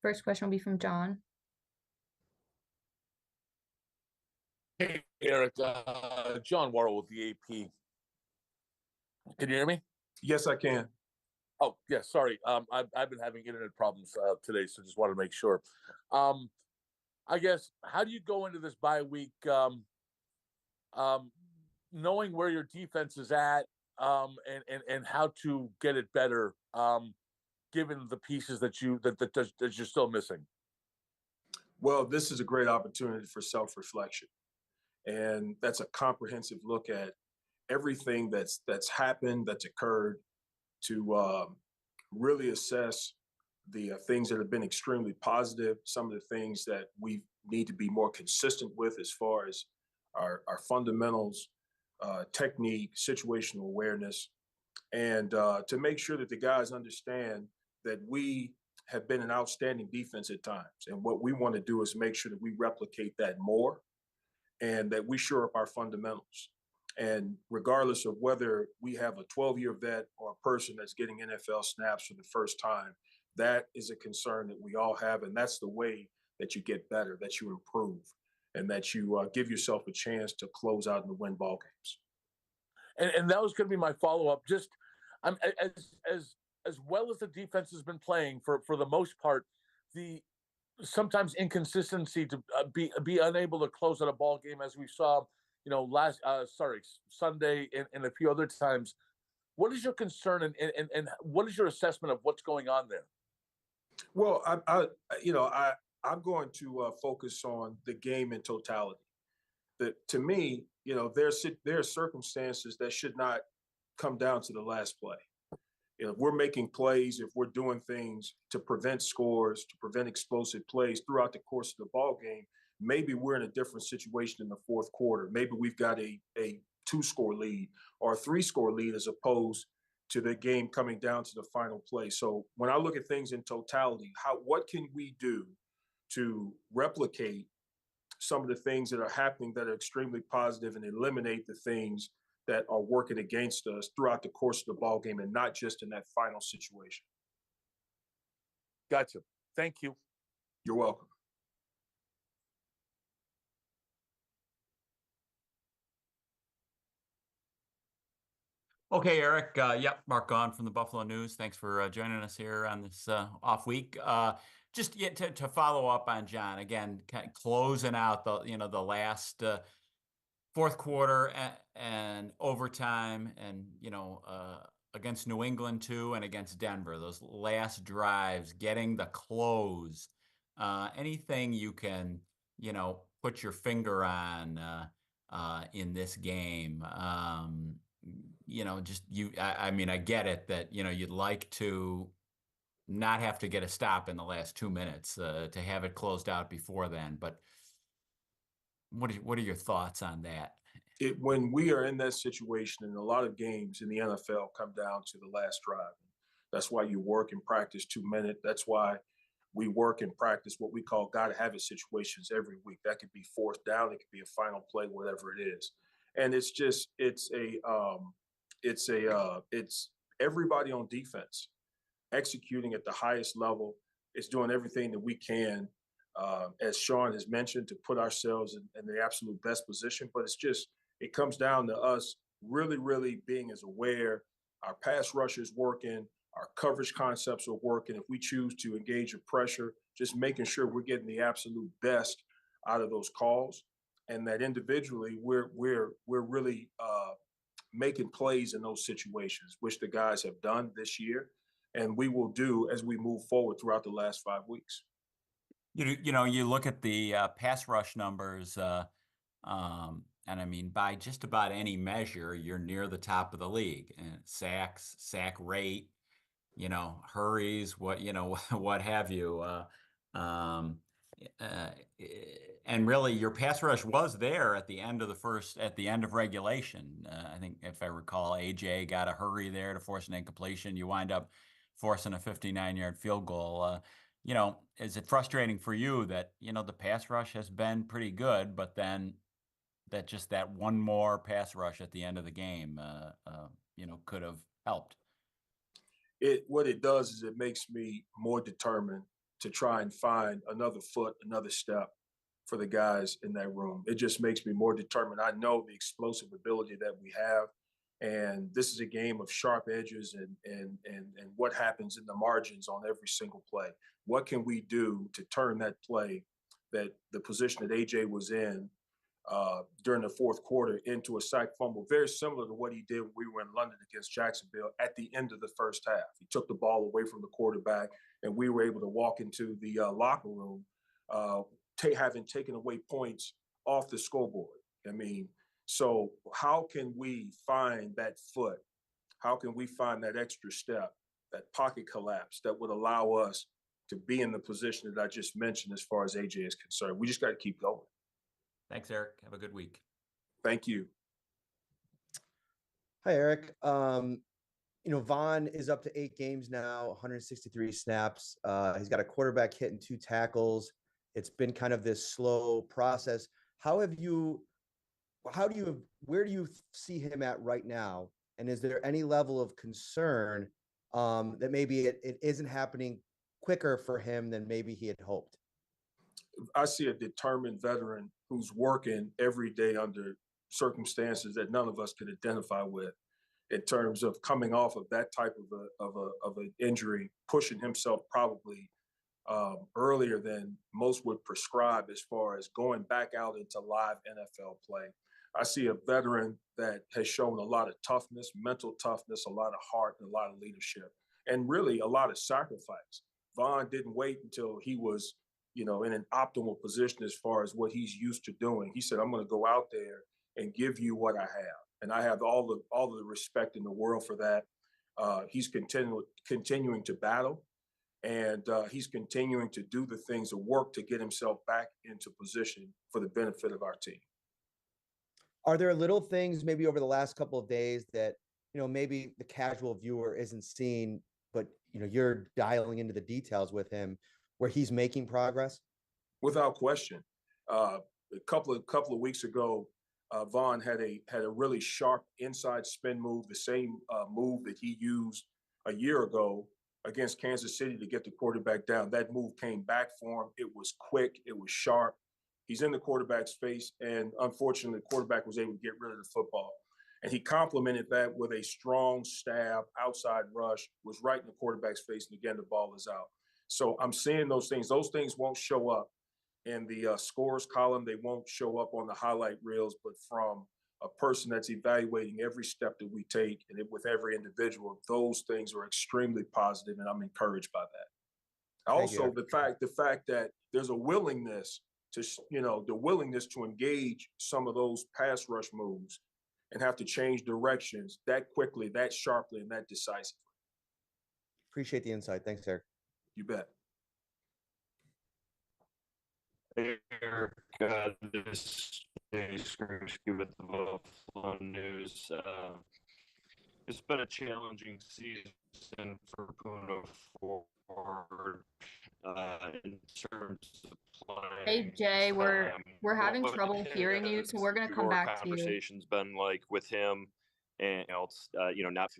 First question will be from John. Hey, Eric, John Worrell with the AP. Can you hear me? Yes, I can. Oh, yeah, sorry. I've been having internet problems today, so just wanted to make sure. Um, I guess, how do you go into this bye week, um, knowing where your defense is at, and how to get it better, given the pieces that you're still missing? Well, this is a great opportunity for self-reflection, and that's a comprehensive look at everything that's happened, that's occurred, to really assess the things that have been extremely positive, some of the things that we need to be more consistent with as far as our fundamentals, technique, situational awareness, and to make sure that the guys understand that we have been an outstanding defense at times. And what we want to do is make sure that we replicate that more and that we shore up our fundamentals. And regardless of whether we have a 12-year vet or a person that's getting NFL snaps for the first time, that is a concern that we all have. And that's the way that you get better, that you improve, and that you give yourself a chance to close out and win ball games. And that was going to be my follow up. Just as well as the defense has been playing for the most part, the sometimes inconsistency to be unable to close out a ball game, as we saw, last Sunday and a few other times. What is your concern, and what is your assessment of what's going on there? Well, I'm going to focus on the game in totality. That, to me, there are circumstances that should not come down to the last play. If we're making plays, if we're doing things to prevent scores, to prevent explosive plays throughout the course of the ball game, maybe we're in a different situation in the fourth quarter. Maybe we've got a 2-score lead or a 3-score lead, as opposed to the game coming down to the final play. So when I look at things in totality, what can we do to replicate some of the things that are happening that are extremely positive and eliminate the things that are working against us throughout the course of the ball game, and not just in that final situation. Gotcha. Thank you. You're welcome. Okay, Eric. Yep, Mark Gahn from the Buffalo News. Thanks for joining us here on this off week. Just to follow up on John again, kind of closing out the last fourth quarter and overtime, and against New England too, and against Denver, those last drives, getting the close. Anything you can put your finger on in this game. I mean, I get it that you'd like to not have to get a stop in the last 2 minutes to have it closed out before then, but what are your thoughts on that? When we are in that situation, and a lot of games in the NFL come down to the last drive. That's why you work and practice 2 minutes. That's why we work and practice what we call gotta have it situations every week. That could be fourth down, it could be a final play, whatever it is. And it's everybody on defense executing at the highest level. It's doing everything that we can, as Sean has mentioned, to put ourselves in the absolute best position. But it comes down to us really, really being as aware. Our pass rush is working. Our coverage concepts are working. If we choose to engage in pressure, just making sure we're getting the absolute best out of those calls, and that individually we're really making plays in those situations, which the guys have done this year, and we will do as we move forward throughout the last 5 weeks. You look at the pass rush numbers, and I mean, by just about any measure, you're near the top of the league. And sacks, sack rate, hurries, what have you. And really, your pass rush was there at the end of regulation. I think, if I recall, AJ got a hurry there to force an incompletion. You wind up forcing a 59-yard field goal. Is it frustrating for you that, the pass rush has been pretty good, but then that one more pass rush at the end of the game, could have helped? What it does is it makes me more determined to try and find another foot, another step for the guys in that room. It just makes me more determined. I know the explosive ability that we have, and this is a game of sharp edges and what happens in the margins on every single play. What can we do to turn that play, that the position that AJ was in during the fourth quarter, into a sack fumble, very similar to what he did when we were in London against Jacksonville at the end of the first half. He took the ball away from the quarterback, and we were able to walk into the locker room having taken away points off the scoreboard. I mean, so how can we find that foot? How can we find that extra step, that pocket collapse that would allow us to be in the position that I just mentioned as far as AJ is concerned? We just got to keep going. Thanks, Eric. Have a good week. Thank you. Hi, Eric. Vaughn is up to 8 games now, 163 snaps. He's got a quarterback hit and 2 tackles. It's been kind of this slow process. Where do you see him at right now? And is there any level of concern that maybe it isn't happening quicker for him than maybe he had hoped? I see a determined veteran who's working every day under circumstances that none of us could identify with, in terms of coming off of that type of an injury, pushing himself probably earlier than most would prescribe as far as going back out into live NFL play. I see a veteran that has shown a lot of toughness, mental toughness, a lot of heart, and a lot of leadership, and really a lot of sacrifice. Vaughn didn't wait until he was, in an optimal position as far as what he's used to doing. He said, I'm going to go out there and give you what I have. And I have all the respect in the world for that. He's continuing to battle, and he's continuing to do the things to work to get himself back into position for the benefit of our team. Are there little things maybe over the last couple of days that, maybe the casual viewer isn't seeing, but, you're dialing into the details with him where he's making progress? Without question. A couple of weeks ago, Vaughn had a really sharp inside spin move, the same move that he used a year ago against Kansas City to get the quarterback down. That move came back for him. It was quick. It was sharp. He's in the quarterback's face, and unfortunately, the quarterback was able to get rid of the football. And he complemented that with a strong stab, outside rush, was right in the quarterback's face, and again, the ball is out. So I'm seeing those things. Those things won't show up in the scores column. They won't show up on the highlight reels, but from a person that's evaluating every step that we take, and with every individual, those things are extremely positive, and I'm encouraged by that. Also, the fact that there's a willingness to engage some of those pass rush moves and have to change directions that quickly, that sharply, and that decisively. Appreciate the insight. Thanks, Eric. You bet. Eric, this is with the Buffalo News. It's been a challenging season for Puna Ford in terms of playing. Hey Jay, we're having trouble hearing you, so we're gonna come back to you. Conversation's been like with him and else, not.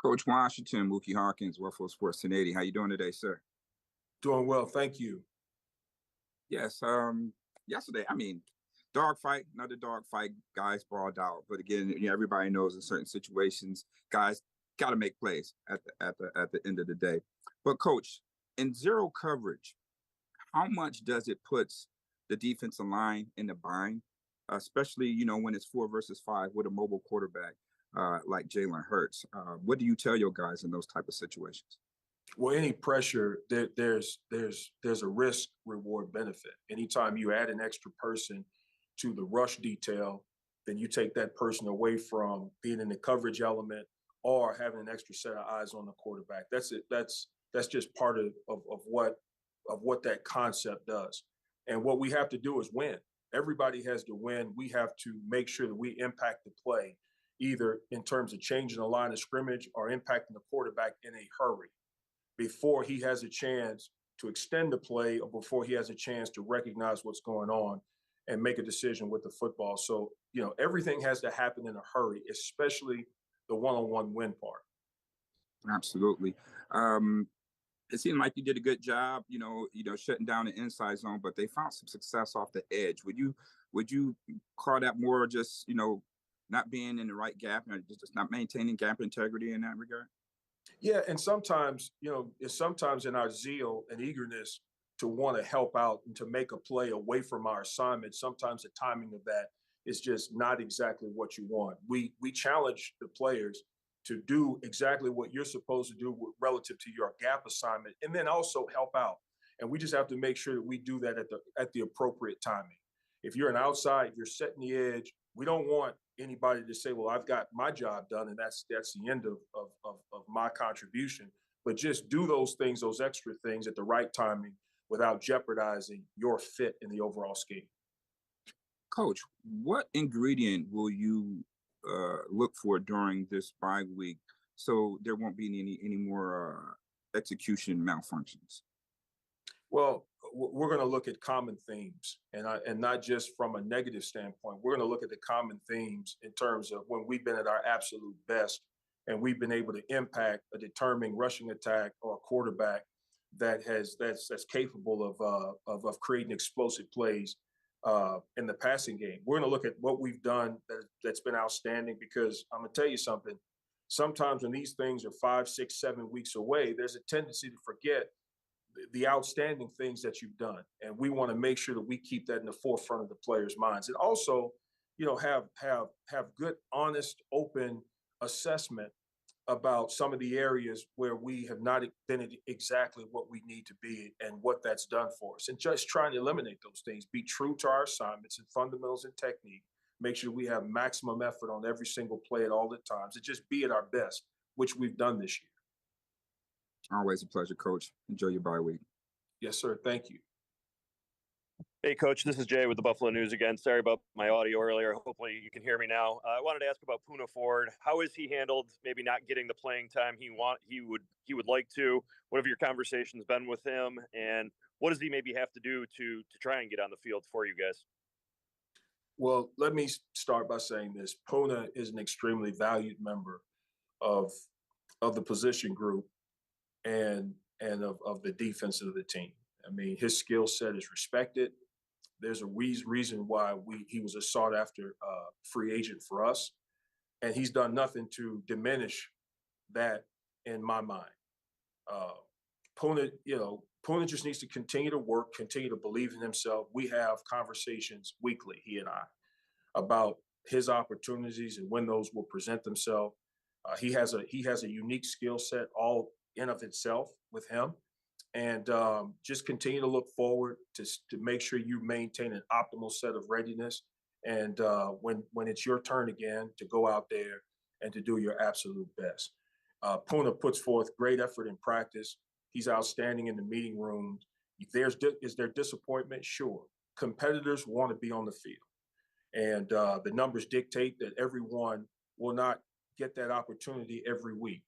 Coach Washington, Mookie Hawkins, Buffalo Sports 1080. How you doing today, sir? Doing well, thank you. Yes. Yesterday, dogfight, another dogfight. Guys balled out, but again, everybody knows in certain situations, guys got to make plays at the end of the day. But Coach, in zero coverage, how much does it put the defensive line in the bind, especially when it's 4 versus 5 with a mobile quarterback like Jalen Hurts? What do you tell your guys in those type of situations? Well, any pressure, there's a risk reward benefit. Anytime you add an extra person to the rush detail, then you take that person away from being in the coverage element or having an extra set of eyes on the quarterback. That's it. That's just part of what that concept does. And what we have to do is win. Everybody has to win. We have to make sure that we impact the play, either in terms of changing the line of scrimmage or impacting the quarterback in a hurry, before he has a chance to extend the play or before he has a chance to recognize what's going on. and make a decision with the football. So, everything has to happen in a hurry, especially the one-on-one win part. Absolutely. It seemed like you did a good job, shutting down the inside zone, but they found some success off the edge. Would you call that more just, not being in the right gap and just not maintaining gap integrity in that regard? Yeah, and sometimes, sometimes in our zeal and eagerness to want to help out and to make a play away from our assignment, sometimes the timing of that is just not exactly what you want. We challenge the players to do exactly what you're supposed to do relative to your gap assignment, and then also help out. And we just have to make sure that we do that at the appropriate timing. If you're an outside, if you're setting the edge, we don't want anybody to say, well, I've got my job done and that's the end of my contribution. But just do those things, those extra things at the right timing without jeopardizing your fit in the overall scheme. Coach, what ingredient will you look for during this bye week so there won't be any more execution malfunctions? Well, we're going to look at common themes, and not just from a negative standpoint. We're going to look at the common themes in terms of when we've been at our absolute best and we've been able to impact a determining rushing attack or a quarterback that's capable of creating explosive plays in the passing game. We're going to look at what we've done that's been outstanding, because I'm going to tell you something. Sometimes when these things are 5, 6, 7 weeks away, there's a tendency to forget the outstanding things that you've done. And we want to make sure that we keep that in the forefront of the players' minds. And also, have good, honest, open assessment about some of the areas where we have not been exactly what we need to be and what that's done for us. And just trying to eliminate those things, be true to our assignments and fundamentals and technique, make sure we have maximum effort on every single play at all the times, and just be at our best, which we've done this year. Always a pleasure, Coach. Enjoy your bye week. Yes, sir. Thank you. Hey, Coach, this is Jay with the Buffalo News again. Sorry about my audio earlier. Hopefully you can hear me now. I wanted to ask about Puna Ford. How has he handled maybe not getting the playing time he would like to? What have your conversations been with him? And what does he maybe have to do to try and get on the field for you guys? Well, let me start by saying this. Puna is an extremely valued member of the position group and of the defense of the team. I mean, his skill set is respected. There's a reason why he was a sought after free agent for us, and he's done nothing to diminish that in my mind. Puna just needs to continue to work, continue to believe in himself. We have conversations weekly, he and I, about his opportunities and when those will present themselves. He has a unique skill set all in of itself with him, and just continue to look forward to make sure you maintain an optimal set of readiness. And when it's your turn again, to go out there and to do your absolute best. Puna puts forth great effort in practice. He's outstanding in the meeting rooms. Is there disappointment? Sure. Competitors want to be on the field. And the numbers dictate that everyone will not get that opportunity every week.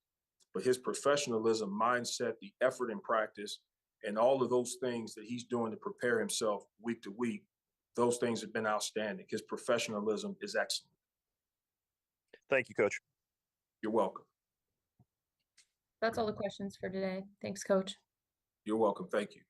But his professionalism, mindset, the effort in practice, and all of those things that he's doing to prepare himself week to week, those things have been outstanding. His professionalism is excellent. Thank you, Coach. You're welcome. That's all the questions for today. Thanks, Coach. You're welcome. Thank you.